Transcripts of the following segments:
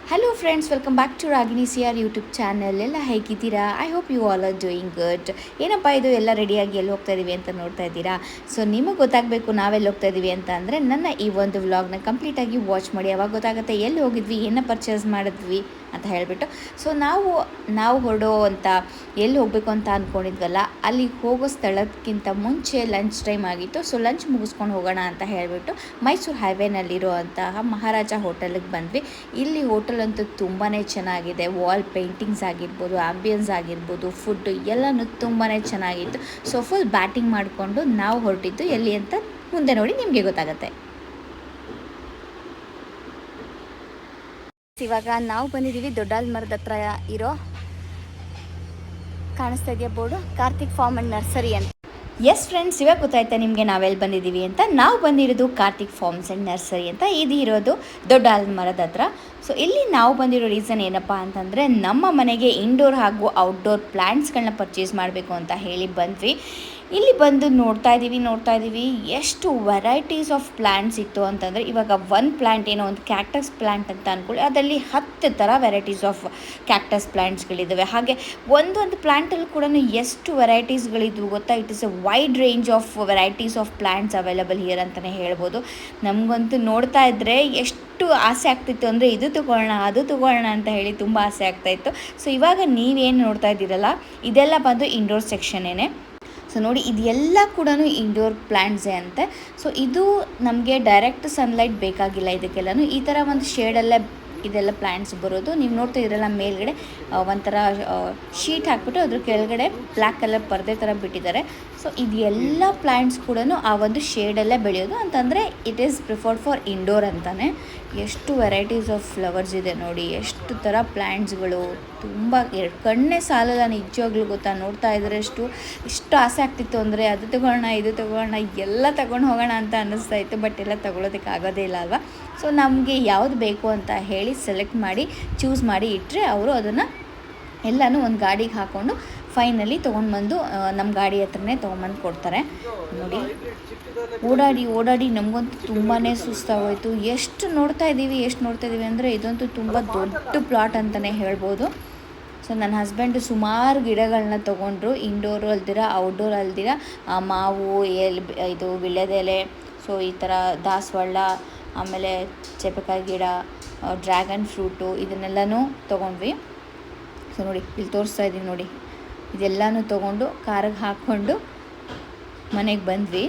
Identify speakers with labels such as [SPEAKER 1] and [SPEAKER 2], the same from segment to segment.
[SPEAKER 1] Hello friends, welcome back to Ragini C R YouTube channel. ಎಲ್ಲ ಹೇಗಿದ್ದೀರಾ? I hope you all are doing good. ಏನಪ್ಪ ಇದು ಎಲ್ಲ ರೆಡಿಯಾಗಿ ಎಲ್ಲಿ ಹೋಗ್ತಾ ಇದ್ದೀವಿ ಅಂತ ನೋಡ್ತಾ ಇದ್ದೀರಾ? ಸೊ ನಿಮಗೆ ಗೊತ್ತಾಗಬೇಕು ನಾವೆಲ್ಲಿ ಹೋಗ್ತಾ ಇದ್ದೀವಿ ಅಂತ ಅಂದರೆ ನನ್ನ ಈ ಒಂದು ವ್ಲಾಗ್ನ ಕಂಪ್ಲೀಟಾಗಿ ವಾಚ್ ಮಾಡಿ. ಅವಾಗ ಗೊತ್ತಾಗುತ್ತೆ ಎಲ್ಲಿ ಹೋಗಿದ್ವಿ, ಏನು ಪರ್ಚೇಸ್ ಮಾಡಿದ್ವಿ ಅಂತ ಹೇಳಿಬಿಟ್ಟು. ಸೊ ನಾವು ಹೊರಡೋ ಅಂತ ಎಲ್ಲಿ ಹೋಗಬೇಕು ಅಂತ ಅಂದ್ಕೊಂಡಿದ್ವಲ್ಲ, ಅಲ್ಲಿಗೆ ಹೋಗೋ ಸ್ಥಳಕ್ಕಿಂತ ಮುಂಚೆ ಲಂಚ್ ಟೈಮ್ ಆಗಿತ್ತು. ಸೊ ಲಂಚ್ ಮುಗಿಸ್ಕೊಂಡು ಹೋಗೋಣ ಅಂತ ಹೇಳಿಬಿಟ್ಟು ಮೈಸೂರು ಹೈವೇನಲ್ಲಿರೋ ಅಂತಹ ಮಹಾರಾಜ ಹೋಟೆಲಿಗೆ ಬಂದ್ವಿ. ಇಲ್ಲಿ ಹೋಟೆಲ್ ಅಂತೂ ತುಂಬಾ ಚೆನ್ನಾಗಿದೆ. ವಾಲ್ ಪೇಂಟಿಂಗ್ಸ್ ಆಗಿರ್ಬೋದು, ಆಂಬಿಯನ್ಸ್ ಆಗಿರ್ಬೋದು, ಫುಡ್ಡು ಎಲ್ಲನೂ ತುಂಬಾ ಚೆನ್ನಾಗಿತ್ತು. ಸೊ ಫುಲ್ ಬ್ಯಾಟಿಂಗ್ ಮಾಡಿಕೊಂಡು ನಾವು ಹೊರಟಿದ್ದು ಎಲ್ಲಿ ಅಂತ ಮುಂದೆ ನೋಡಿ ನಿಮಗೆ ಗೊತ್ತಾಗುತ್ತೆ. ಇವಾಗ ನಾವು ಬಂದಿದ್ದೀವಿ ದೊಡ್ಡಾಲ್ಮರದ ಹತ್ರ ಇರೋ, ಕಾಣಿಸ್ತಾ ಇದೆಯಾ board, Karthik farm and nursery ಅಂತ. ಎಸ್ ಫ್ರೆಂಡ್ಸ್, ಇವಾಗ ಗೊತ್ತಾಯ್ತಾ ನಿಮಗೆ ನಾವೆಲ್ಲಿ ಬಂದಿದ್ದೀವಿ ಅಂತ? ನಾವು ಬಂದಿರೋದು ಕಾರ್ತಿಕ್ ಫಾರ್ಮ್ಸ್ ಆ್ಯಂಡ್ ನರ್ಸರಿ ಅಂತ. ಇದು ಇರೋದು ದೊಡ್ಡ ಆಲ್ಮರದ ಹತ್ರ. ಸೊ ಇಲ್ಲಿ ನಾವು ಬಂದಿರೋ ರೀಸನ್ ಏನಪ್ಪ ಅಂತಂದರೆ, ನಮ್ಮ ಮನೆಗೆ ಇಂಡೋರ್ ಹಾಗೂ ಔಟ್ಡೋರ್ ಪ್ಲ್ಯಾಂಟ್ಸ್ಗಳನ್ನ ಪರ್ಚೇಸ್ ಮಾಡಬೇಕು ಅಂತ ಹೇಳಿ ಬಂದ್ವಿ. ಇಲ್ಲಿ ಬಂದು ನೋಡ್ತಾ ಇದ್ದೀವಿ ಎಷ್ಟು ವೆರೈಟೀಸ್ ಆಫ್ ಪ್ಲ್ಯಾಂಟ್ಸ್ ಇತ್ತು ಅಂತಂದರೆ, ಇವಾಗ ಒಂದು ಪ್ಲ್ಯಾಂಟ್ ಏನೋ ಒಂದು ಕ್ಯಾಕ್ಟಸ್ ಪ್ಲ್ಯಾಂಟ್ ಅಂತ ಅಂದ್ಕೊಳ್ಳಿ, ಅದರಲ್ಲಿ 10 ಥರ ವೆರೈಟೀಸ್ ಆಫ್ ಕ್ಯಾಕ್ಟಸ್ ಪ್ಲ್ಯಾಂಟ್ಸ್ಗಳಿದ್ದಾವೆ. ಹಾಗೆ ಒಂದೊಂದು ಪ್ಲ್ಯಾಂಟಲ್ಲಿ ಕೂಡ ಎಷ್ಟು ವೆರೈಟೀಸ್ಗಳಿದ್ವು ಗೊತ್ತಾ? It is A wide range of varieties of plants available here ಅಂತಲೇ ಹೇಳ್ಬೋದು. ನಮಗಂತೂ ನೋಡ್ತಾ ಇದ್ದರೆ ಎಷ್ಟು ಆಸೆ ಆಗ್ತಿತ್ತು ಅಂದರೆ, ಇದು ತೊಗೊಳ್ಳೋಣ ಅದು ತೊಗೊಳ್ಳೋಣ ಅಂತ ಹೇಳಿ ತುಂಬ ಆಸೆ ಆಗ್ತಾಯಿತ್ತು. ಸೊ ಇವಾಗ ನೀವೇನು ನೋಡ್ತಾ ಇದ್ದೀರಲ್ಲ, ಇದೆಲ್ಲ ಬಂದು ಇಂಡೋರ್ ಸೆಕ್ಷನ್ನೇ. ಸೊ ನೋಡಿ, ಇದೆಲ್ಲ ಕೂಡ ಇಂಡೋರ್ ಪ್ಲ್ಯಾಂಟ್ಸೇ ಅಂತೆ. ಸೊ ಇದು ನಮಗೆ ಡೈರೆಕ್ಟ್ ಸನ್ಲೈಟ್ ಬೇಕಾಗಿಲ್ಲ. ಇದಕ್ಕೆಲ್ಲನೂ ಈ ಥರ ಒಂದು ಶೇಡಲ್ಲೇ ಇದೆಲ್ಲ ಪ್ಲ್ಯಾಂಟ್ಸ್ ಬರೋದು. ನೀವು ನೋಡ್ತಾ ಇದ್ರಲ್ಲ, ಮೇಲ್ಗಡೆ ಒಂಥರ ಶೀಟ್ ಹಾಕ್ಬಿಟ್ಟು ಅದ್ರ ಕೆಳಗಡೆ ಬ್ಲ್ಯಾಕ್ ಕಲರ್ ಪರ್ದೆ ಥರ ಬಿಟ್ಟಿದ್ದಾರೆ. ಸೊ ಇದೆಲ್ಲ ಪ್ಲ್ಯಾಂಟ್ಸ್ ಕೂಡ ಆ ಒಂದು ಶೇಡಲ್ಲೇ ಬೆಳೆಯೋದು ಅಂತಂದರೆ it is preferred for indoor ಅಂತಲೇ. ಎಷ್ಟು ವೆರೈಟೀಸ್ ಆಫ್ ಫ್ಲವರ್ಸ್ ಇದೆ ನೋಡಿ, ಎಷ್ಟು ಥರ ಪ್ಲ್ಯಾಂಟ್ಸ್ಗಳು, ತುಂಬ ಕಣ್ಣೇ ಸಾಲಲ್ಲ ನಿಜವಾಗ್ಲೂ ಗೊತ್ತಾ. ನೋಡ್ತಾ ಇದ್ರೆ ಎಷ್ಟು ಆಸೆ ಆಗ್ತಿತ್ತು ಅಂದರೆ, ಅದು ತೊಗೊಳ್ಳೋಣ ಇದು ತೊಗೊಳ್ಳೋಣ ಎಲ್ಲ ತೊಗೊಂಡು ಹೋಗೋಣ ಅಂತ ಅನ್ನಿಸ್ತಾ ಇತ್ತು. ಬಟ್ ಎಲ್ಲ ತೊಗೊಳೋದಕ್ಕೆ ಆಗೋದೇ ಇಲ್ಲ ಅಲ್ವಾ. ಸೊ ನಮಗೆ ಯಾವುದು ಬೇಕು ಅಂತ ಹೇಳಿ ಸೆಲೆಕ್ಟ್ ಮಾಡಿ ಚೂಸ್ ಮಾಡಿ ಇಟ್ಟರೆ ಅವರು ಅದನ್ನು ಎಲ್ಲನೂ ಒಂದು ಗಾಡಿಗೆ ಹಾಕ್ಕೊಂಡು ಫೈನಲಿ ತೊಗೊಂಡ್ಬಂದು ನಮ್ಮ ಗಾಡಿ ಹತ್ರನೇ ತೊಗೊಂಬಂದು ಕೊಡ್ತಾರೆ. ನೋಡಿ, ಓಡಾಡಿ ನಮಗಂತೂ ತುಂಬಾ ಸುಸ್ತಾಗೋಯ್ತು. ಎಷ್ಟು ನೋಡ್ತಾ ಇದ್ದೀವಿ ಅಂದರೆ, ಇದಂತೂ ತುಂಬ ದೊಡ್ಡ ಪ್ಲಾಟ್ ಅಂತಲೇ ಹೇಳ್ಬೋದು. ಸೊ ನನ್ನ ಹಸ್ಬೆಂಡು ಸುಮಾರು ಗಿಡಗಳನ್ನ ತೊಗೊಂಡ್ರು, ಇಂಡೋರು ಅಲ್ದಿರ ಔಟ್ಡೋರ್ ಅಲ್ದಿರ. ಮಾವು, ಇದು ವಿಳ್ಯದೆಲೆ, ಸೊ ಈ ಥರ ದಾಸವಾಳ, ಆಮೇಲೆ ಚೇಪೆಕಾಯಿ ಗಿಡ, ಡ್ರ್ಯಾಗನ್ ಫ್ರೂಟು, ಇದನ್ನೆಲ್ಲನೂ ತೊಗೊಂಡ್ವಿ. ಸೊ ನೋಡಿ, ಇಲ್ಲಿ ತೋರಿಸ್ತಾ ಇದ್ದೀನಿ ನೋಡಿ, ಇದೆಲ್ಲನೂ ತೊಗೊಂಡು ಕಾರಿಗೆ ಹಾಕ್ಕೊಂಡು ಮನೆಗೆ ಬಂದ್ವಿ.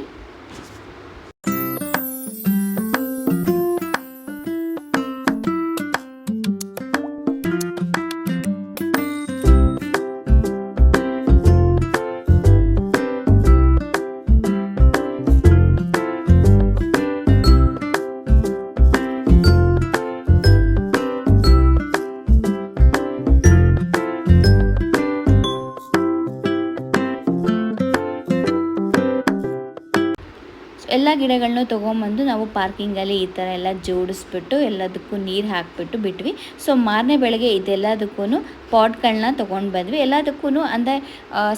[SPEAKER 1] ಎಲ್ಲ ಗಿಡಗಳನ್ನೂ ತೊಗೊಂಬಂದು ನಾವು ಪಾರ್ಕಿಂಗಲ್ಲಿ ಈ ಥರ ಎಲ್ಲ ಜೋಡಿಸ್ಬಿಟ್ಟು ಎಲ್ಲದಕ್ಕೂ ನೀರು ಹಾಕಿಬಿಟ್ಟು ಬಿಟ್ವಿ. ಸೊ ಮಾರನೇ ಬೆಳಗ್ಗೆ ಇದೆಲ್ಲದಕ್ಕೂ ಪಾಟ್ಗಳನ್ನ ತೊಗೊಂಡು ಬಂದ್ವಿ. ಎಲ್ಲದಕ್ಕೂ ಅಂದರೆ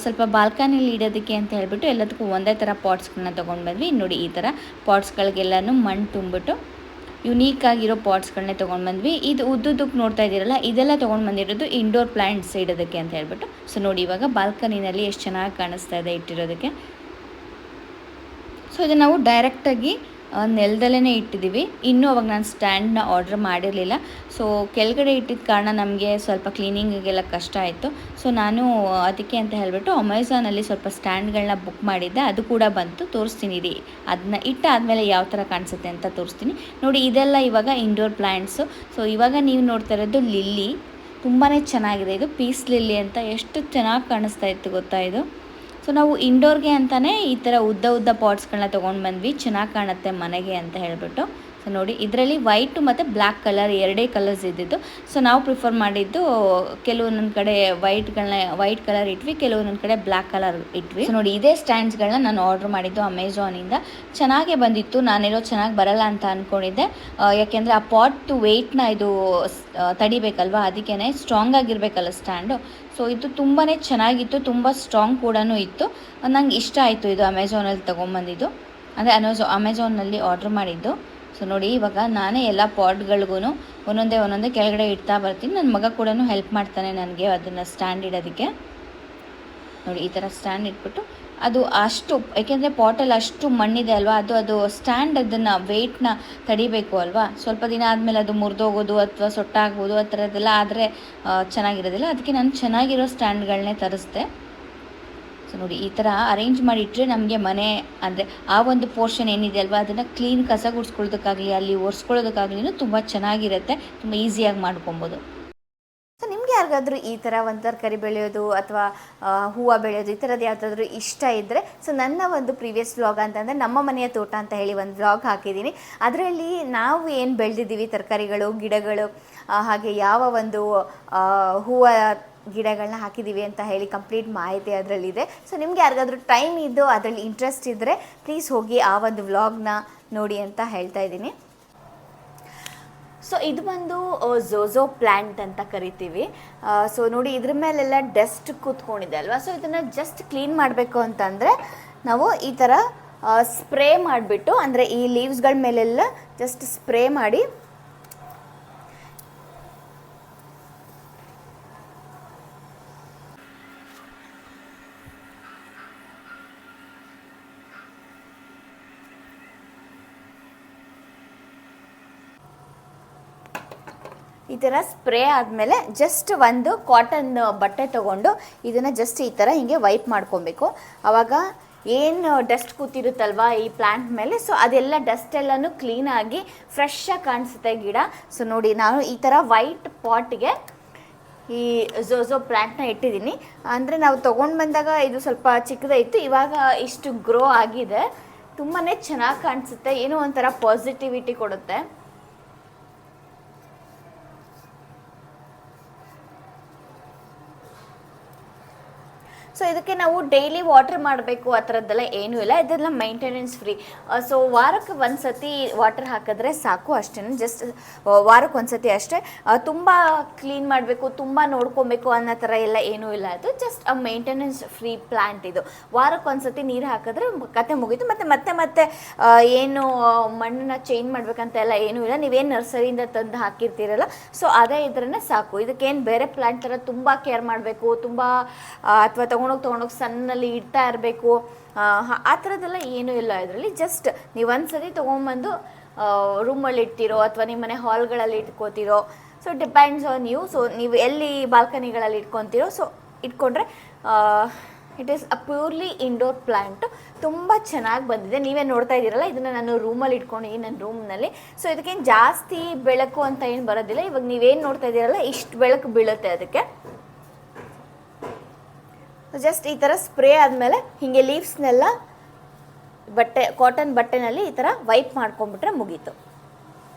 [SPEAKER 1] ಸ್ವಲ್ಪ ಬಾಲ್ಕನಿಲಿ ಇಡೋದಕ್ಕೆ ಅಂತ ಹೇಳ್ಬಿಟ್ಟು ಎಲ್ಲದಕ್ಕೂ ಒಂದೇ ಥರ ಪಾಟ್ಸ್ಗಳನ್ನ ತೊಗೊಂಡು ಬಂದ್ವಿ. ನೋಡಿ, ಈ ಥರ ಪಾಟ್ಸ್ಗಳಿಗೆಲ್ಲನೂ ಮಣ್ಣು ತುಂಬಿಬಿಟ್ಟು ಯುನೀಕಾಗಿರೋ ಪಾಟ್ಸ್ಗಳನ್ನೇ ತೊಗೊಂಡು ಬಂದ್ವಿ. ಇದು ಉದ್ದುದ್ದಕ್ಕೆ ನೋಡ್ತಾ ಇದ್ದೀರಲ್ಲ, ಇದೆಲ್ಲ ತೊಗೊಂಡು ಬಂದಿರೋದು ಇಂಡೋರ್ ಪ್ಲ್ಯಾಂಟ್ಸ್ ಇಡೋದಕ್ಕೆ ಅಂತ ಹೇಳ್ಬಿಟ್ಟು. ಸೊ ನೋಡಿ, ಇವಾಗ ಬಾಲ್ಕನಿನಲ್ಲಿ ಎಷ್ಟು ಚೆನ್ನಾಗಿ ಕಾಣಿಸ್ತಾ ಇದೆ ಇಟ್ಟಿರೋದಕ್ಕೆ. ಸೊ ಇದನ್ನು ನಾವು ಡೈರೆಕ್ಟಾಗಿ ನೆಲದಲ್ಲೇ ಇಟ್ಟಿದ್ದೀವಿ. ಇನ್ನೂ ಅವಾಗ ನಾನು ಸ್ಟ್ಯಾಂಡನ್ನ ಆರ್ಡ್ರ್ ಮಾಡಿರಲಿಲ್ಲ. ಸೊ ಕೆಳಗಡೆ ಇಟ್ಟಿದ್ದ ಕಾರಣ ನಮಗೆ ಸ್ವಲ್ಪ ಕ್ಲೀನಿಂಗಿಗೆಲ್ಲ ಕಷ್ಟ ಆಯಿತು. ಸೊ ನಾನು ಅದಕ್ಕೆ ಅಂತ ಹೇಳಿಬಿಟ್ಟು ಅಮೆಝಾನಲ್ಲಿ ಸ್ವಲ್ಪ ಸ್ಟ್ಯಾಂಡ್ಗಳನ್ನ ಬುಕ್ ಮಾಡಿದ್ದೆ. ಅದು ಕೂಡ ಬಂತು, ತೋರಿಸ್ತೀನಿ ರೀ. ಅದನ್ನ ಇಟ್ಟಾದಮೇಲೆ ಯಾವ ಥರ ಕಾಣಿಸುತ್ತೆ ಅಂತ ತೋರಿಸ್ತೀನಿ ನೋಡಿ. ಇದೆಲ್ಲ ಇವಾಗ ಇಂಡೋರ್ ಪ್ಲ್ಯಾಂಟ್ಸು. ಸೊ ಇವಾಗ ನೀವು ನೋಡ್ತಾ ಇರೋದು ಲಿಲ್ಲಿ, ತುಂಬಾ ಚೆನ್ನಾಗಿದೆ. ಇದು ಪೀಸ್ ಲಿಲ್ಲಿ ಅಂತ, ಎಷ್ಟು ಚೆನ್ನಾಗಿ ಕಾಣಿಸ್ತಾ ಇತ್ತು ಗೊತ್ತಾ ಇದು. ಸೊ ನಾವು ಇಂಡೋರ್ಗೆ ಅಂತಲೇ ಈ ಥರ ಉದ್ದ ಪಾಟ್ಸ್ಗಳನ್ನ ತೊಗೊಂಡು ಬಂದ್ವಿ, ಚೆನ್ನಾಗಿ ಕಾಣುತ್ತೆ ಮನೆಗೆ ಅಂತ ಹೇಳಿಬಿಟ್ಟು. ಸೊ ನೋಡಿ, ಇದರಲ್ಲಿ ವೈಟು ಮತ್ತು ಬ್ಲ್ಯಾಕ್ ಕಲರ್ ಎರಡೇ ಕಲರ್ಸ್ ಇದ್ದಿದ್ದು. ಸೊ ನಾವು ಪ್ರಿಫರ್ ಮಾಡಿದ್ದು ಕೆಲವೊಂದೊಂದು ಕಡೆ ವೈಟ್ ಕಲರ್ ಇಟ್ವಿ, ಕೆಲವೊಂದೊಂದು ಕಡೆ ಬ್ಲ್ಯಾಕ್ ಕಲರ್ ಇಟ್ವಿ. ಸೊ ನೋಡಿ, ಇದೇ ಸ್ಟ್ಯಾಂಡ್ಸ್ಗಳನ್ನ ನಾನು ಆರ್ಡ್ರ್ ಮಾಡಿದ್ದು ಅಮೆಝಾನಿಂದ. ಚೆನ್ನಾಗೇ ಬಂದಿತ್ತು. ನಾನೇನೋ ಚೆನ್ನಾಗಿ ಬರಲ್ಲ ಅಂತ ಅಂದ್ಕೊಂಡಿದ್ದೆ, ಯಾಕೆಂದರೆ ಆ ಪಾಟ್ ವೆಯ್ಟ್ನ ಇದು ತಡಿಬೇಕಲ್ವ, ಅದಕ್ಕೇ ಸ್ಟ್ರಾಂಗ್ ಆಗಿರಬೇಕಲ್ಲ ಸ್ಟ್ಯಾಂಡು. ಸೊ ಇದು ತುಂಬಾ ಚೆನ್ನಾಗಿತ್ತು, ತುಂಬ ಸ್ಟ್ರಾಂಗ್ ಕೂಡ ಇತ್ತು. ನಂಗೆ ಇಷ್ಟ ಆಯಿತು ಇದು ಅಮೆಝಾನಲ್ಲಿ ತೊಗೊಂಬಂದಿದ್ದು, ಅಂದರೆ ಅಮೆಝಾನಲ್ಲಿ ಆರ್ಡ್ರ್ ಮಾಡಿದ್ದು. ಸೊ ನೋಡಿ, ಇವಾಗ ನಾನೇ ಎಲ್ಲ ಪಾಟ್ಗಳಿಗೂ ಒಂದೊಂದೇ ಕೆಳಗಡೆ ಇಡ್ತಾ ಬರ್ತೀನಿ. ನನ್ನ ಮಗ ಕೂಡ ಹೆಲ್ಪ್ ಮಾಡ್ತಾನೆ ನನಗೆ ಅದನ್ನು ಸ್ಟ್ಯಾಂಡ್ ಇಡೋದಕ್ಕೆ. ನೋಡಿ ಈ ಥರ ಸ್ಟ್ಯಾಂಡ್ ಇಟ್ಬಿಟ್ಟು ಅದು ಅಷ್ಟು, ಏಕೆಂದರೆ ಪಾಟಲ್ಲಿ ಅಷ್ಟು ಮಣ್ಣಿದೆ ಅಲ್ವಾ, ಅದು ಸ್ಟ್ಯಾಂಡ್ ಅದನ್ನು ವೆಯ್ಟ್ನ ತಡಿಬೇಕು ಅಲ್ವಾ. ಸ್ವಲ್ಪ ದಿನ ಆದಮೇಲೆ ಅದು ಮುರಿದೋಗೋದು ಅಥವಾ ಸೊಟ್ಟಾಗ್ಬೋದು, ಆ ಥರದ್ದೆಲ್ಲ ಆದರೆ ಚೆನ್ನಾಗಿರೋದಿಲ್ಲ. ಅದಕ್ಕೆ ನಾನು ಚೆನ್ನಾಗಿರೋ ಸ್ಟ್ಯಾಂಡ್ಗಳನ್ನೇ ತರಿಸ್ದೆ. ಸೊ ನೋಡಿ ಈ ಥರ ಅರೇಂಜ್ ಮಾಡಿಟ್ರೆ ನಮಗೆ ಮನೆ ಅಂದರೆ ಆ ಒಂದು ಪೋರ್ಷನ್ ಏನಿದೆ ಅಲ್ವಾ, ಅದನ್ನು ಕ್ಲೀನ್ ಕಸ ಗುಡಿಸ್ಕೊಳ್ಳೋದಕ್ಕಾಗಲಿ ಅಲ್ಲಿ ಒರೆಸ್ಕೊಳ್ಳೋದಕ್ಕಾಗಲಿ ತುಂಬ ಚೆನ್ನಾಗಿರುತ್ತೆ, ತುಂಬ ಈಸಿಯಾಗಿ ಮಾಡ್ಕೊಬೋದು. ಸೊ ನಿಮ್ಗೆ ಯಾರಿಗಾದ್ರೂ ಈ ಥರ ಒಂದು ತರಕಾರಿ ಬೆಳೆಯೋದು ಅಥವಾ ಹೂವು ಬೆಳೆಯೋದು ಈ ಥರದ್ದು ಯಾವುದಾದ್ರೂ ಇಷ್ಟ ಇದ್ದರೆ, ಸೊ ನನ್ನ ಒಂದು ಪ್ರೀವಿಯಸ್ ವ್ಲಾಗ್ ಅಂತಂದರೆ ನಮ್ಮ ಮನೆಯ ತೋಟ ಅಂತ ಹೇಳಿ ಒಂದು ವ್ಲಾಗ್ ಹಾಕಿದ್ದೀನಿ. ಅದರಲ್ಲಿ ನಾವು ಏನು ಬೆಳೆದಿದ್ದೀವಿ, ತರಕಾರಿಗಳು, ಗಿಡಗಳು, ಹಾಗೆ ಯಾವ ಒಂದು ಹೂವು ಗಿಡಗಳನ್ನ ಹಾಕಿದ್ದೀವಿ ಅಂತ ಹೇಳಿ ಕಂಪ್ಲೀಟ್ ಮಾಹಿತಿ ಅದರಲ್ಲಿದೆ. ಸೊ ನಿಮ್ಗೆ ಯಾರಿಗಾದ್ರೂ ಟೈಮ್ ಇದ್ದು ಅದರಲ್ಲಿ ಇಂಟ್ರೆಸ್ಟ್ ಇದ್ದರೆ ಪ್ಲೀಸ್ ಹೋಗಿ ಆ ಒಂದು ವ್ಲಾಗ್ನ ನೋಡಿ ಅಂತ ಹೇಳ್ತಾ ಇದ್ದೀನಿ. ಸೊ ಇದು ಬಂದು ಝೋಝೋ ಪ್ಲ್ಯಾಂಟ್ ಅಂತ ಕರಿತೀವಿ. ಸೊ ನೋಡಿ ಇದ್ರ ಮೇಲೆಲ್ಲ ಡಸ್ಟ್ ಕೂತ್ಕೊಂಡಿದೆ ಅಲ್ವಾ. ಸೊ ಇದನ್ನು ಜಸ್ಟ್ ಕ್ಲೀನ್ ಮಾಡಬೇಕು ಅಂತಂದರೆ ನಾವು ಈ ಥರ ಸ್ಪ್ರೇ ಮಾಡಿಬಿಟ್ಟು, ಅಂದರೆ ಈ ಲೀವ್ಸ್ಗಳ ಮೇಲೆಲ್ಲ ಜಸ್ಟ್ ಸ್ಪ್ರೇ ಮಾಡಿ ಈ ಥರ ಸ್ಪ್ರೇ ಆದಮೇಲೆ ಜಸ್ಟ್ ಒಂದು ಕಾಟನ್ ಬಟ್ಟೆ ತೊಗೊಂಡು ಇದನ್ನು ಜಸ್ಟ್ ಈ ಥರ ಹೀಗೆ ವೈಪ್ ಮಾಡ್ಕೊಬೇಕು. ಆವಾಗ ಏನು ಡಸ್ಟ್ ಕೂತಿರುತ್ತಲ್ವ ಈ ಪ್ಲ್ಯಾಂಟ್ ಮೇಲೆ, ಸೊ ಅದೆಲ್ಲ ಡಸ್ಟ್ ಎಲ್ಲನೂ ಕ್ಲೀನಾಗಿ ಫ್ರೆಶ್ಶಾಗಿ ಕಾಣಿಸುತ್ತೆ ಗಿಡ. ಸೊ ನೋಡಿ ನಾನು ಈ ಥರ ವೈಟ್ ಪಾಟ್ಗೆ ಈ ಝೋಝೋ ಪ್ಲ್ಯಾಂಟ್ನ ಇಟ್ಟಿದ್ದೀನಿ. ಅಂದರೆ ನಾವು ತೊಗೊಂಡು ಬಂದಾಗ ಇದು ಸ್ವಲ್ಪ ಚಿಕ್ಕದಾಯಿತು, ಇವಾಗ ಇಷ್ಟು ಗ್ರೋ ಆಗಿದೆ. ತುಂಬಾ ಚೆನ್ನಾಗಿ ಕಾಣಿಸುತ್ತೆ, ಏನೋ ಒಂಥರ ಪಾಸಿಟಿವಿಟಿ ಕೊಡುತ್ತೆ. ಸೊ ಇದಕ್ಕೆ ನಾವು ಡೈಲಿ ವಾಟರ್ ಮಾಡಬೇಕು ಆ ಥರದ್ದೆಲ್ಲ ಏನೂ ಇಲ್ಲ, ಇದೆಲ್ಲ ಮೈಂಟೆನೆನ್ಸ್ ಫ್ರೀ. ಸೊ ವಾರಕ್ಕೆ ಒಂದು ಸತಿ ವಾಟರ್ ಹಾಕಿದ್ರೆ ಸಾಕು, ಅಷ್ಟೇ. ಜಸ್ಟ್ ವಾರಕ್ಕೆ ಒಂದು ಸತಿ ಅಷ್ಟೇ. ತುಂಬ ಕ್ಲೀನ್ ಮಾಡಬೇಕು, ತುಂಬ ನೋಡ್ಕೊಬೇಕು ಅನ್ನೋ ಥರ ಎಲ್ಲ ಏನೂ ಇಲ್ಲ. ಅದು ಜಸ್ಟ್ ಮೈಂಟೆನೆನ್ಸ್ ಫ್ರೀ ಪ್ಲ್ಯಾಂಟ್ ಇದು. ವಾರಕ್ಕೆ ಒಂದು ಸತಿ ನೀರು ಹಾಕಿದ್ರೆ ಕತೆ ಮುಗೀತು. ಮತ್ತು ಮತ್ತೆ ಏನು ಮಣ್ಣನ್ನ ಚೇಂಜ್ ಮಾಡಬೇಕಂತ ಎಲ್ಲ ಏನೂ ಇಲ್ಲ. ನೀವೇನು ನರ್ಸರಿಯಿಂದ ತಂದು ಹಾಕಿರ್ತೀರಲ್ಲ, ಸೊ ಅದೇ ಇದ್ರೇ ಸಾಕು. ಇದಕ್ಕೇನು ಬೇರೆ ಪ್ಲ್ಯಾಂಟ್ ಥರ ತುಂಬ ಕೇರ್ ಮಾಡಬೇಕು, ತುಂಬ ಅಥವಾ ತೊಗೊಂಡೋಗಿ ಸಣ್ಣಲ್ಲಿ ಇಡ್ತಾ ಇರಬೇಕು, ಆ ಥರದ್ದೆಲ್ಲ ಏನೂ ಇಲ್ಲ ಇದರಲ್ಲಿ. ಜಸ್ಟ್ ನೀವು ಒಂದು ಸತಿ ತೊಗೊಂಬಂದು ರೂಮಲ್ಲಿ ಇಡ್ತೀರೋ ಅಥವಾ ನಿಮ್ಮ ಮನೆ ಹಾಲ್ಗಳಲ್ಲಿ ಇಟ್ಕೋತೀರೋ, so depends on you. So ನೀವು ಎಲ್ಲಿ ಬಾಲ್ಕನಿಗಳಲ್ಲಿ ಇಟ್ಕೊತೀರೋ, ಸೊ ಇಟ್ಕೊಂಡ್ರೆ it is a purely indoor plant. ತುಂಬ ಚೆನ್ನಾಗಿ ಬಂದಿದೆ, ನೀವೇ ನೋಡ್ತಾ ಇದ್ದೀರಲ್ಲ. ಇದನ್ನು ನಾನು ರೂಮಲ್ಲಿ ಇಟ್ಕೊಂಡಿದ್ದೀನಿ, ನನ್ನ ರೂಮ್ನಲ್ಲಿ. ಸೊ ಇದಕ್ಕೇನು ಜಾಸ್ತಿ ಬೆಳಕು ಅಂತ ಏನು ಬರೋದಿಲ್ಲ. ಇವಾಗ ನೀವೇನು ನೋಡ್ತಾ ಇದ್ದೀರಲ್ಲ, ಇಷ್ಟು ಬೆಳಕು ಬೀಳುತ್ತೆ ಅದಕ್ಕೆ. ಜಸ್ಟ್ ಈ ಥರ ಸ್ಪ್ರೇ ಆದಮೇಲೆ ಹೀಗೆ ಲೀವ್ಸ್ನೆಲ್ಲ ಕಾಟನ್ ಬಟ್ಟೆನಲ್ಲಿ ಈ ಥರ ವೈಪ್ ಮಾಡ್ಕೊಂಡ್ಬಿಟ್ರೆ ಮುಗೀತು.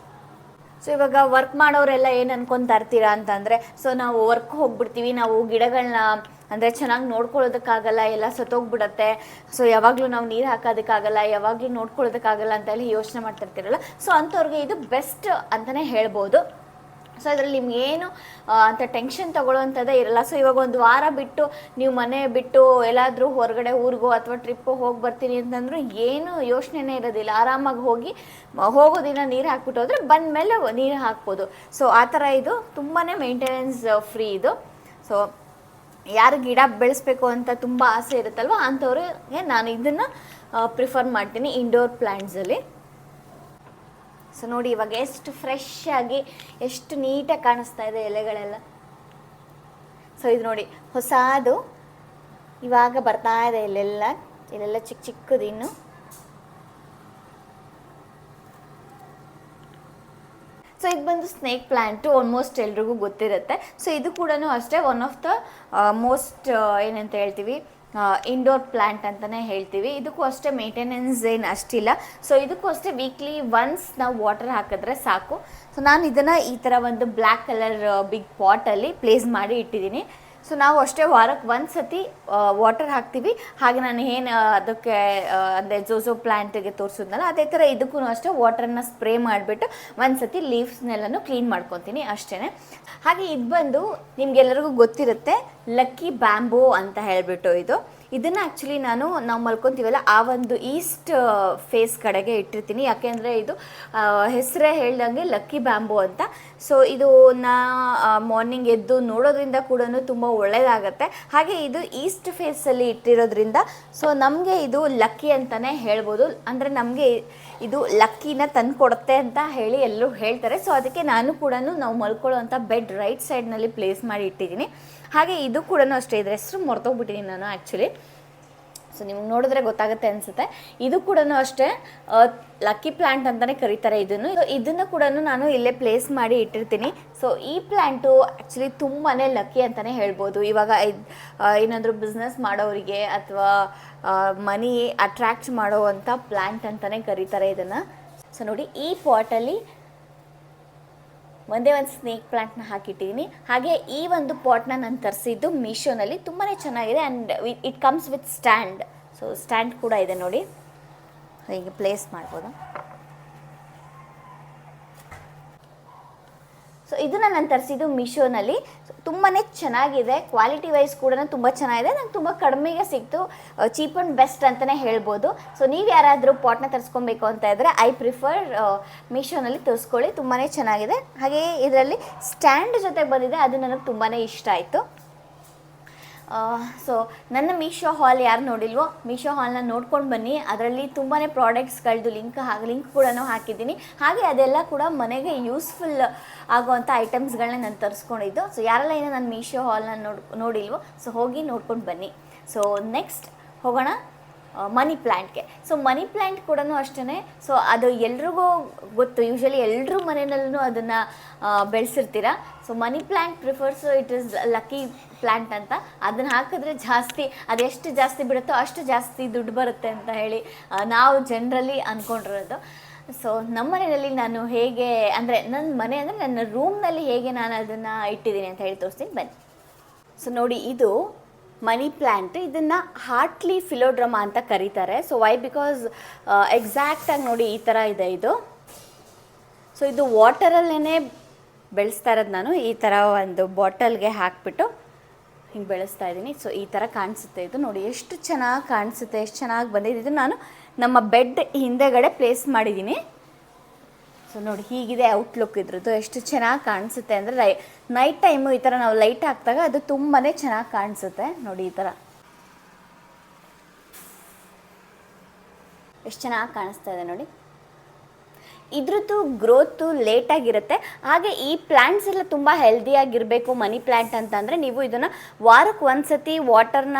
[SPEAKER 1] ಸೊ ಇವಾಗ ವರ್ಕ್ ಮಾಡೋರೆಲ್ಲ ಏನು ಅನ್ಕೊತಾ ಇರ್ತೀರಾ ಅಂತಂದರೆ, ಸೊ ನಾವು ವರ್ಕ್ ಹೋಗ್ಬಿಡ್ತೀವಿ, ನಾವು ಗಿಡಗಳನ್ನ ಅಂದರೆ ಚೆನ್ನಾಗಿ ನೋಡ್ಕೊಳ್ಳೋದಕ್ಕಾಗಲ್ಲ, ಎಲ್ಲ ಸತ್ತೋಗ್ಬಿಡತ್ತೆ, ಸೊ ಯಾವಾಗಲೂ ನಾವು ನೀರು ಹಾಕೋದಕ್ಕಾಗಲ್ಲ, ಯಾವಾಗಲೂ ನೋಡ್ಕೊಳ್ಳೋದಕ್ಕಾಗಲ್ಲ ಅಂತ ಹೇಳಿ ಯೋಚನೆ ಮಾಡ್ತಿರ್ತೀರಲ್ಲ. ಸೊ ಅಂಥವ್ರಿಗೆ ಇದು ಬೆಸ್ಟ್ ಅಂತಲೇ ಹೇಳ್ಬೋದು. ಸೊ ಇದರಲ್ಲಿ ನಿಮ್ಗೇನು ಅಂತ ಟೆನ್ಷನ್ ತೊಗೊಳ್ಳೋವಂಥದ್ದೇ ಇರಲ್ಲ. ಸೊ ಇವಾಗ ಒಂದು ವಾರ ಬಿಟ್ಟು ನೀವು ಮನೆ ಬಿಟ್ಟು ಎಲ್ಲಾದರೂ ಹೊರಗಡೆ ಊರಿಗೋ ಅಥವಾ ಟ್ರಿಪ್ಪು ಹೋಗಿ ಬರ್ತೀನಿ ಅಂತಂದ್ರೂ ಏನು ಯೋಚನೆನೇ ಇರೋದಿಲ್ಲ. ಆರಾಮಾಗಿ ಹೋಗೋ ದಿನ ನೀರು ಹಾಕ್ಬಿಟ್ಟು ಹೋದರೆ ಬಂದ ಮೇಲೆ ನೀರು ಹಾಕ್ಬೋದು. ಸೊ ಆ ಥರ ಇದು ತುಂಬಾ ಮೇಂಟೆನೆನ್ಸ್ ಫ್ರೀ ಇದು. ಸೊ ಯಾರು ಗಿಡ ಬೆಳೆಸ್ಬೇಕು ಅಂತ ತುಂಬ ಆಸೆ ಇರುತ್ತಲ್ವ, ಅಂಥವ್ರಿಗೆ ನಾನು ಇದನ್ನು ಪ್ರಿಫರ್ ಮಾಡ್ತೀನಿ ಇಂಡೋರ್ ಪ್ಲ್ಯಾಂಟ್ಸಲ್ಲಿ. ಸೊ ನೋಡಿ ಇವಾಗ ಎಷ್ಟು ಫ್ರೆಶ್ ಆಗಿ ಎಷ್ಟು ನೀಟಾಗಿ ಕಾಣಿಸ್ತಾ ಇದೆ ಎಲೆಗಳೆಲ್ಲ. ಸೊ ಇದು ನೋಡಿ ಹೊಸದು ಇವಾಗ ಬರ್ತಾ ಇದೆ ಇಲ್ಲೆಲ್ಲ ಚಿಕ್ಕದು ಇನ್ನು. ಸೊ ಇದು ಬಂದು ಸ್ನೇಕ್ ಪ್ಲ್ಯಾಂಟು, ಆಲ್ಮೋಸ್ಟ್ ಎಲ್ರಿಗೂ ಗೊತ್ತಿರುತ್ತೆ. ಸೊ ಇದು ಕೂಡ ಅಷ್ಟೇ ಒನ್ ಆಫ್ ದ ಮೋಸ್ಟ್ ಏನಂತ ಹೇಳ್ತೀವಿ ಇಂಡೋರ್ ಪ್ಲ್ಯಾಂಟ್ ಅಂತಲೇ ಹೇಳ್ತೀವಿ. ಇದಕ್ಕೂ ಅಷ್ಟೇ ಮೇಂಟೆನೆನ್ಸ್ ಏನು ಅಷ್ಟಿಲ್ಲ. ಸೊ ಇದಕ್ಕೂ ಅಷ್ಟೇ ವೀಕ್ಲಿ ಒನ್ಸ್ ನಾವು ವಾಟರ್ ಹಾಕಿದ್ರೆ ಸಾಕು. ಸೊ ನಾನು ಇದನ್ನು ಈ ಥರ ಒಂದು ಬ್ಲ್ಯಾಕ್ ಕಲರ್ ಬಿಗ್ ಪಾಟಲ್ಲಿ ಪ್ಲೇಸ್ ಮಾಡಿ ಇಟ್ಟಿದ್ದೀನಿ. ಸೊ ನಾವು ಅಷ್ಟೇ ವಾರಕ್ಕೆ ಒಂದು ಸತಿ ವಾಟರ್ ಹಾಕ್ತೀವಿ. ಹಾಗೆ ನಾನು ಏನು ಅದಕ್ಕೆ ಅಂದರೆ ಝೋಝೋ ಪ್ಲ್ಯಾಂಟಿಗೆ ತೋರಿಸಿದ್ನಲ್ಲ, ಅದೇ ಥರ ಇದಕ್ಕೂ ಅಷ್ಟೇ ವಾಟರನ್ನ ಸ್ಪ್ರೇ ಮಾಡಿಬಿಟ್ಟು ಒಂದು ಸತಿ ಲೀವ್ಸ್ನೆಲ್ಲನೂ ಕ್ಲೀನ್ ಮಾಡ್ಕೊತೀನಿ ಅಷ್ಟೇ. ಹಾಗೆ ಇದು ಬಂದು ನಿಮಗೆಲ್ಲರಿಗೂ ಗೊತ್ತಿರುತ್ತೆ ಲಕ್ಕಿ ಬ್ಯಾಂಬೂ ಅಂತ ಹೇಳಿಬಿಟ್ಟು. ಇದನ್ನು ಆ್ಯಕ್ಚುಲಿ ನಾವು ಮಲ್ಕೊತೀವಲ್ಲ ಆ ಒಂದು ಈಸ್ಟ್ ಫೇಸ್ ಕಡೆಗೆ ಇಟ್ಟಿರ್ತೀನಿ. ಯಾಕೆಂದರೆ ಇದು ಹೆಸರೇ ಹೇಳ್ದಂಗೆ ಲಕ್ಕಿ ಬ್ಯಾಂಬೂ ಅಂತ. ಸೊ ಇದು ಮಾರ್ನಿಂಗ್ ಎದ್ದು ನೋಡೋದ್ರಿಂದ ಕೂಡ ತುಂಬ ಒಳ್ಳೆಯದಾಗತ್ತೆ. ಹಾಗೆ ಇದು ಈಸ್ಟ್ ಫೇಸಲ್ಲಿ ಇಟ್ಟಿರೋದ್ರಿಂದ ಸೊ ನಮಗೆ ಇದು ಲಕ್ಕಿ ಅಂತಲೇ ಹೇಳ್ಬೋದು. ಅಂದರೆ ನಮಗೆ ಇದು ಲಕ್ಕಿನ ತಂದು ಕೊಡುತ್ತೆ ಅಂತ ಹೇಳಿ ಎಲ್ಲರೂ ಹೇಳ್ತಾರೆ. ಸೊ ಅದಕ್ಕೆ ನಾನು ಕೂಡ ನಾವು ಮಲ್ಕೊಳ್ಳೋವಂಥ ಬೆಡ್ ರೈಟ್ ಸೈಡ್ನಲ್ಲಿ ಪ್ಲೇಸ್ ಮಾಡಿ ಇಟ್ಟಿದ್ದೀನಿ. ಹಾಗೆ ಇದು ಕೂಡ ಅಷ್ಟೇ, ಇದ್ರ ಹೆಸರು ಮರ್ತೋಗ್ಬಿಟ್ಟಿದ್ದೀನಿ ನಾನು ಆ್ಯಕ್ಚುಲಿ. ಸೊ ನಿಮ್ಗೆ ನೋಡಿದ್ರೆ ಗೊತ್ತಾಗುತ್ತೆ ಅನಿಸುತ್ತೆ. ಇದು ಕೂಡ ಅಷ್ಟೇ ಲಕ್ಕಿ ಪ್ಲ್ಯಾಂಟ್ ಅಂತಲೇ ಕರೀತಾರೆ ಇದನ್ನು ಕೂಡ ನಾನು ಇಲ್ಲೇ ಪ್ಲೇಸ್ ಮಾಡಿ ಇಟ್ಟಿರ್ತೀನಿ. ಸೊ ಈ ಪ್ಲ್ಯಾಂಟು ಆ್ಯಕ್ಚುಲಿ ತುಂಬಾ ಲಕ್ಕಿ ಅಂತಲೇ ಹೇಳ್ಬೋದು. ಇವಾಗ ಏನಾದರೂ ಬಿಸ್ನೆಸ್ ಮಾಡೋರಿಗೆ ಅಥವಾ ಮನಿ ಅಟ್ರ್ಯಾಕ್ಟ್ ಮಾಡೋವಂಥ ಪ್ಲ್ಯಾಂಟ್ ಅಂತಲೇ ಕರೀತಾರೆ ಇದನ್ನು. ಸೊ ನೋಡಿ, ಈ ಪಾಟಲ್ಲಿ ಒಂದೇ ಒಂದು ಸ್ನೇಕ್ ಪ್ಲ್ಯಾಂಟ್ನ ಹಾಕಿಟ್ಟಿದ್ದೀನಿ. ಹಾಗೆ ಈ ಒಂದು ಪಾಟ್ನ ನಾನು ತರಿಸಿದ್ದು ಮೀಶೋನಲ್ಲಿ, ತುಂಬಾ ಚೆನ್ನಾಗಿದೆ. And it comes with stand. So stand ಕೂಡ ಇದೆ ನೋಡಿ, ಹೀಗೆ ಪ್ಲೇಸ್ ಮಾಡ್ಬೋದು. ಸೊ ಇದನ್ನು ನಾನು ತರಿಸಿದ್ದು ಮೀಶೋನಲ್ಲಿ. ತುಂಬಾ ಚೆನ್ನಾಗಿದೆ, ಕ್ವಾಲಿಟಿ ವೈಸ್ ಕೂಡ ತುಂಬ ಚೆನ್ನಾಗಿದೆ. ನಂಗೆ ತುಂಬ ಕಡಿಮೆಗೆ ಸಿಕ್ತು, ಚೀಪ್ ಆ್ಯಂಡ್ ಬೆಸ್ಟ್ ಅಂತಲೇ ಹೇಳ್ಬೋದು. ಸೊ ನೀವು ಯಾರಾದರೂ ಪಾಟ್ನ ತರಿಸ್ಕೊಬೇಕು ಅಂತ ಇದ್ದರೆ ಐ ಪ್ರಿಫರ್ ಮೀಶೋನಲ್ಲಿ ತರಿಸ್ಕೊಳ್ಳಿ, ತುಂಬಾ ಚೆನ್ನಾಗಿದೆ. ಹಾಗೆ ಇದರಲ್ಲಿ ಸ್ಟ್ಯಾಂಡ್ ಜೊತೆಗೆ ಬಂದಿದೆ, ಅದು ನನಗೆ ತುಂಬಾ ಇಷ್ಟ ಆಯಿತು. ಸೊ ನನ್ನ ಮೀಶೋ ಹಾಲ್ ಯಾರು ನೋಡಿಲ್ವೋ ಮೀಶೋ ಹಾಲ್ನ ನೋಡ್ಕೊಂಡು ಬನ್ನಿ. ಅದರಲ್ಲಿ ತುಂಬಾ ಪ್ರಾಡಕ್ಟ್ಸ್ಗಳದ್ದು ಲಿಂಕ್ ಕೂಡ ಹಾಕಿದ್ದೀನಿ. ಹಾಗೆ ಅದೆಲ್ಲ ಕೂಡ ಮನೆಗೆ ಯೂಸ್ಫುಲ್ ಆಗುವಂಥ ಐಟಮ್ಸ್ಗಳನ್ನ ನಾನು ತರಿಸ್ಕೊಂಡಿದ್ದು. ಸೊ ಯಾರೆಲ್ಲ ಏನೋ ನನ್ನ ಮೀಶೋ ಹಾಲ್ನ ನೋಡಿಲ್ವೋ ಸೊ ಹೋಗಿ ನೋಡ್ಕೊಂಡು ಬನ್ನಿ. ಸೊ ನೆಕ್ಸ್ಟ್ ಹೋಗೋಣ ಮನಿ ಪ್ಲ್ಯಾಂಟ್ಗೆ. ಸೊ ಮನಿ ಪ್ಲ್ಯಾಂಟ್ ಕೂಡ ಅಷ್ಟೇ. ಸೊ ಅದು ಎಲ್ರಿಗೂ ಗೊತ್ತು, ಯೂಶ್ವಲಿ ಎಲ್ಲರೂ ಮನೆಯಲ್ಲೂ ಅದನ್ನು ಬೆಳೆಸಿರ್ತೀರ. So money plant prefers it is lucky plant ಅಂತ. ಅದನ್ನು ಹಾಕಿದ್ರೆ ಜಾಸ್ತಿ, ಅದೆಷ್ಟು ಜಾಸ್ತಿ ಬಿಡುತ್ತೋ ಅಷ್ಟು ಜಾಸ್ತಿ ದುಡ್ಡು ಬರುತ್ತೆ ಅಂತ ಹೇಳಿ ನಾವು ಜನರಲಿ ಅಂದ್ಕೊಂಡಿರೋದು. ಸೊ ನಮ್ಮ ಮನೆಯಲ್ಲಿ ನಾನು ಹೇಗೆ ಅಂದರೆ ನನ್ನ ಮನೆ ಅಂದರೆ ನನ್ನ ರೂಮ್ನಲ್ಲಿ ಹೇಗೆ ನಾನು ಅದನ್ನು ಇಟ್ಟಿದ್ದೀನಿ ಅಂತ ಹೇಳಿ ತೋರಿಸ್ತೀನಿ ಬನ್ನಿ. ಸೊ ನೋಡಿ, ಇದು ಮನಿ ಪ್ಲ್ಯಾಂಟ್. ಇದನ್ನು ಹಾರ್ಟ್ಲಿ ಫಿಲೋಡ್ರಮಾ ಅಂತ ಕರೀತಾರೆ. ಸೊ ವೈ ಬಿಕಾಸ್ ಎಕ್ಸಾಕ್ಟಾಗಿ ನೋಡಿ ಈ ಥರ ಇದೆ ಇದು. ಸೊ ಇದು ವಾಟರಲ್ಲೇ ಬೆಳೆಸ್ತಾ ಇರೋದು ನಾನು. ಈ ಥರ ಒಂದು ಬಾಟಲ್ಗೆ ಹಾಕಿಬಿಟ್ಟು ಹಿಂಗೆ ಬೆಳೆಸ್ತಾ ಇದ್ದೀನಿ. ಸೊ ಈ ಥರ ಕಾಣಿಸುತ್ತೆ ಇದು. ನೋಡಿ ಎಷ್ಟು ಚೆನ್ನಾಗಿ ಕಾಣಿಸುತ್ತೆ, ಎಷ್ಟು ಚೆನ್ನಾಗಿ ಬಂದಿದೆ. ಇದು ನಾನು ನಮ್ಮ ಬೆಡ್ ಹಿಂದೆಗಡೆ ಪ್ಲೇಸ್ ಮಾಡಿದ್ದೀನಿ. ಸೊ ನೋಡಿ, ಹೀಗಿದೆ ಔಟ್ಲುಕ್ ಇದ್ರದ್ದು. ಎಷ್ಟು ಚೆನ್ನಾಗಿ ಕಾಣಿಸುತ್ತೆ ಅಂದರೆ ನೈಟ್ ಟೈಮು ಈ ಥರ ನಾವು ಲೈಟ್ ಹಾಕಿದಾಗ ಅದು ತುಂಬಾ ಚೆನ್ನಾಗಿ ಕಾಣಿಸುತ್ತೆ. ನೋಡಿ ಈ ಥರ ಎಷ್ಟು ಚೆನ್ನಾಗಿ ಕಾಣಿಸ್ತಾ ಇದೆ ನೋಡಿ. ಇದ್ರದ್ದು ಗ್ರೋತು ಲೇಟಾಗಿರುತ್ತೆ. ಹಾಗೆ ಈ ಪ್ಲ್ಯಾಂಟ್ಸ್ ಎಲ್ಲ ತುಂಬ ಹೆಲ್ದಿಯಾಗಿರಬೇಕು ಮನಿ ಪ್ಲ್ಯಾಂಟ್ ಅಂತಂದರೆ ನೀವು ಇದನ್ನು ವಾರಕ್ಕೆ ಒಂದು ಸತಿ ವಾಟರ್ನ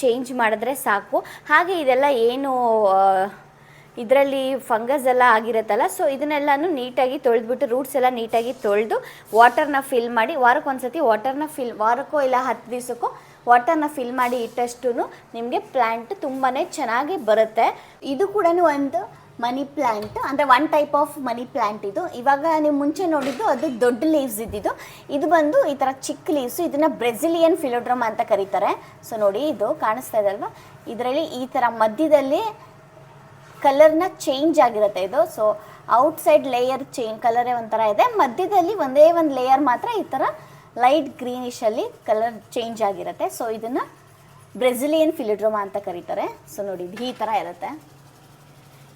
[SPEAKER 1] ಚೇಂಜ್ ಮಾಡಿದ್ರೆ ಸಾಕು. ಹಾಗೆ ಇದೆಲ್ಲ ಏನು ಇದರಲ್ಲಿ ಫಂಗಸ್ ಎಲ್ಲ ಆಗಿರುತ್ತಲ್ಲ, ಸೊ ಇದನ್ನೆಲ್ಲನೂ ನೀಟಾಗಿ ತೊಳೆದ್ಬಿಟ್ಟು ರೂಟ್ಸ್ ಎಲ್ಲ ನೀಟಾಗಿ ತೊಳೆದು ವಾಟರ್ನ ಫಿಲ್ ಮಾಡಿ ವಾರಕ್ಕೆ ಒಂದು ಸತಿ ವಾರಕ್ಕೋ ಇಲ್ಲ 10 ದಿವಸಕ್ಕೋ ವಾಟರ್ನ ಫಿಲ್ ಮಾಡಿ ಇಟ್ಟಷ್ಟು ನಿಮಗೆ ಪ್ಲ್ಯಾಂಟ್ ತುಂಬಾ ಚೆನ್ನಾಗಿ ಬರುತ್ತೆ. ಇದು ಕೂಡ ಒಂದು ಮನಿ ಪ್ಲ್ಯಾಂಟ್, ಅಂದರೆ one type of money plant ಇದು. ಇವಾಗ ನೀವು ಮುಂಚೆ ನೋಡಿದ್ದು ಅದು ದೊಡ್ಡ ಲೀವ್ಸ್ ಇದ್ದಿದ್ದು, ಇದು ಬಂದು ಈ ಥರ ಚಿಕ್ಕ ಲೀವ್ಸು. ಇದನ್ನು ಬ್ರೆಸಿಲಿಯನ್ ಫಿಲೋಡ್ರಮಾ ಅಂತ ಕರೀತಾರೆ. ಸೊ ನೋಡಿ, ಇದು ಕಾಣಿಸ್ತಾ ಇದೆ ಅಲ್ವಾ, ಇದರಲ್ಲಿ ಈ ಥರ ಮಧ್ಯದಲ್ಲಿ ಕಲರ್ನ ಚೇಂಜ್ ಆಗಿರುತ್ತೆ ಇದು. ಸೊ ಔಟ್ಸೈಡ್ ಲೇಯರ್ ಕಲರೇ ಒಂಥರ ಇದೆ, ಮಧ್ಯದಲ್ಲಿ ಒಂದೇ ಒಂದು ಲೇಯರ್ ಮಾತ್ರ ಈ ಥರ ಲೈಟ್ ಗ್ರೀನಿಶಲ್ಲಿ ಕಲರ್ ಚೇಂಜ್ ಆಗಿರುತ್ತೆ. ಸೊ ಇದನ್ನು ಬ್ರೆಸಿಲಿಯನ್ ಫಿಲೋಡ್ರಮಾ ಅಂತ ಕರೀತಾರೆ. ಸೊ ನೋಡಿ, ಇದು ಈ ಥರ ಇರುತ್ತೆ.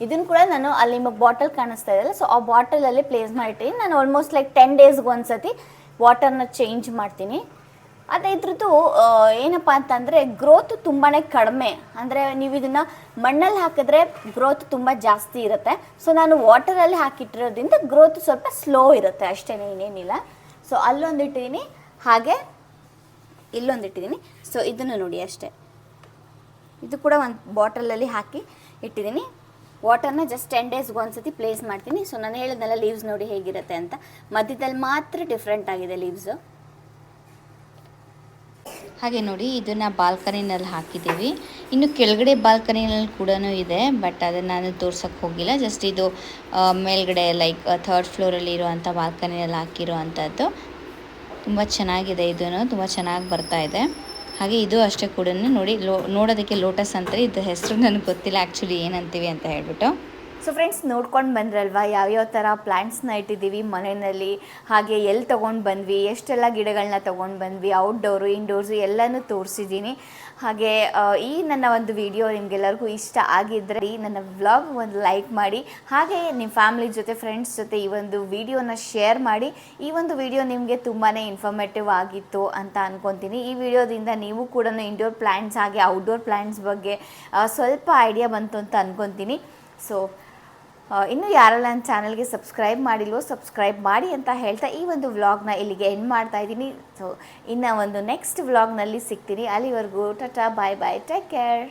[SPEAKER 1] ಇದನ್ನು ಕೂಡ ನಾನು ಅಲ್ಲಿ ನಿಮಗೆ ಬಾಟಲ್ ಕಾಣಿಸ್ತಾ ಇದೆಯಲ್ಲ, ಸೊ ಆ ಬಾಟಲಲ್ಲಿ ಪ್ಲೇಸ್ ಮಾಡಿರ್ತೀನಿ. ನಾನು ಆಲ್ಮೋಸ್ಟ್ ಲೈಕ್ 10 ಡೇಸ್ಗೆ ಒಂದು ಸತಿ ವಾಟರ್ನ ಚೇಂಜ್ ಮಾಡ್ತೀನಿ. ಅದೇ ಇದ್ರದ್ದು ಏನಪ್ಪ ಅಂತಂದರೆ ಗ್ರೋತ್ ತುಂಬಾ ಕಡಿಮೆ. ಅಂದರೆ ನೀವು ಇದನ್ನು ಮಣ್ಣಲ್ಲಿ ಹಾಕಿದ್ರೆ ಗ್ರೋತ್ ತುಂಬ ಜಾಸ್ತಿ ಇರುತ್ತೆ. ಸೊ ನಾನು ವಾಟರಲ್ಲಿ ಹಾಕಿಟ್ಟಿರೋದ್ರಿಂದ ಗ್ರೋತ್ ಸ್ವಲ್ಪ ಸ್ಲೋ ಇರುತ್ತೆ ಅಷ್ಟೇ, ಇನ್ನೇನಿಲ್ಲ. ಸೊ ಅಲ್ಲೊಂದಿಟ್ಟಿದ್ದೀನಿ, ಹಾಗೆ ಇಲ್ಲೊಂದಿಟ್ಟಿದ್ದೀನಿ. ಸೊ ಇದನ್ನು ನೋಡಿ ಅಷ್ಟೇ, ಇದು ಕೂಡ ಒಂದು ಬಾಟಲಲ್ಲಿ ಹಾಕಿ ಇಟ್ಟಿದ್ದೀನಿ. ವಾಟರ್ನ ಜಸ್ಟ್ 10 ಡೇಸ್ಗೆ ಒಂದು ಸತಿ ಪ್ಲೇಸ್ ಮಾಡ್ತೀನಿ. ಸೊ ನಾನು ಹೇಳಿದ್ನಲ್ಲ ಲೀವ್ಸ್ ನೋಡಿ ಹೇಗಿರುತ್ತೆ ಅಂತ, ಮಧ್ಯದಲ್ಲಿ ಮಾತ್ರ ಡಿಫ್ರೆಂಟ್ ಆಗಿದೆ ಲೀವ್ಸು.
[SPEAKER 2] ಹಾಗೆ ನೋಡಿ, ಇದನ್ನು ಬಾಲ್ಕನಿನಲ್ಲಿ ಹಾಕಿದ್ದೀವಿ. ಇನ್ನು ಕೆಳಗಡೆ ಬಾಲ್ಕನಿನಲ್ಲಿ ಕೂಡ ಇದೆ, ಬಟ್ ಅದನ್ನು ನಾನು ತೋರ್ಸೋಕ್ಕೆ ಹೋಗಿಲ್ಲ. ಜಸ್ಟ್ ಇದು ಮೇಲ್ಗಡೆ ಲೈಕ್ 3rd ಫ್ಲೋರಲ್ಲಿ ಇರುವಂಥ ಬಾಲ್ಕನಿಯಲ್ಲಿ ಹಾಕಿರೋ ಅಂಥದ್ದು. ತುಂಬ ಚೆನ್ನಾಗಿದೆ, ಇದನ್ನು ತುಂಬ ಚೆನ್ನಾಗಿ ಬರ್ತಾ ಇದೆ. ಹಾಗೆ ಇದು ಅಷ್ಟೇ ಕೂಡ ನೋಡಿ, ನೋಡೋದಕ್ಕೆ ಲೋಟಸ್ ಅಂತಾರೆ. ಇದು ಹೆಸರು ನನಗೆ ಗೊತ್ತಿಲ್ಲ ಆ್ಯಕ್ಚುಲಿ ಏನಂತೀವಿ ಅಂತ ಹೇಳ್ಬಿಟ್ಟು.
[SPEAKER 1] ಸೊ ಫ್ರೆಂಡ್ಸ್ ನೋಡ್ಕೊಂಡು ಬಂದ್ರಲ್ವಾ ಯಾವ್ಯಾವ ಥರ ಪ್ಲ್ಯಾಂಟ್ಸ್ನ ಇಟ್ಟಿದ್ದೀವಿ ಮನೆಯಲ್ಲಿ, ಹಾಗೆ ಎಲ್ಲಿ ತೊಗೊಂಡು ಬಂದ್ವಿ, ಎಷ್ಟೆಲ್ಲ ಗಿಡಗಳನ್ನ ತೊಗೊಂಡು ಬಂದ್ವಿ, ಔಟ್ಡೋರು ಇಂಡೋರ್ಸು ಎಲ್ಲನೂ ತೋರಿಸಿದ್ದೀನಿ. ಹಾಗೆ ಈ ನನ್ನ ಒಂದು ವಿಡಿಯೋ ನಿಮಗೆಲ್ಲರಿಗೂ ಇಷ್ಟ ಆಗಿದ್ದರೆ ನನ್ನ ವ್ಲಾಗ್ ಒಂದು ಲೈಕ್ ಮಾಡಿ, ಹಾಗೆ ನಿಮ್ಮ ಫ್ಯಾಮಿಲಿ ಜೊತೆ ಫ್ರೆಂಡ್ಸ್ ಜೊತೆ ಈ ಒಂದು ವಿಡಿಯೋನ ಶೇರ್ ಮಾಡಿ. ಈ ಒಂದು ವಿಡಿಯೋ ನಿಮಗೆ ತುಂಬಾ ಇನ್ಫಾರ್ಮೇಟಿವ್ ಆಗಿತ್ತು ಅಂತ ಅಂದ್ಕೊತೀನಿ. ಈ ವಿಡಿಯೋದಿಂದ ನೀವು ಕೂಡ ಇಂಡೋರ್ ಪ್ಲ್ಯಾಂಟ್ಸ್ ಹಾಗೆ ಔಟ್ಡೋರ್ ಪ್ಲ್ಯಾಂಟ್ಸ್ ಬಗ್ಗೆ ಸ್ವಲ್ಪ ಐಡಿಯಾ ಬಂತು ಅಂತ ಅಂದ್ಕೊತೀನಿ. ಸೊ ಇನ್ನೂ ಯಾರೆಲ್ಲ ನನ್ನ ಚಾನಲ್ಗೆ ಸಬ್ಸ್ಕ್ರೈಬ್ ಮಾಡಿಲ್ವೋ ಸಬ್ಸ್ಕ್ರೈಬ್ ಮಾಡಿ ಅಂತ ಹೇಳ್ತಾ ಈ ಒಂದು ವ್ಲಾಗ್ನ ಇಲ್ಲಿಗೆ ಎಂಡ್ ಮಾಡ್ತಾ ಇದ್ದೀನಿ. ಸೊ ಇನ್ನು ಒಂದು ನೆಕ್ಸ್ಟ್ ವ್ಲಾಗ್ನಲ್ಲಿ ಸಿಗ್ತೀನಿ. ಅಲ್ಲಿವರೆಗೂ ಟಾಟಾ, ಬಾಯ್ ಬಾಯ್, ಟೇಕ್ ಕೇರ್.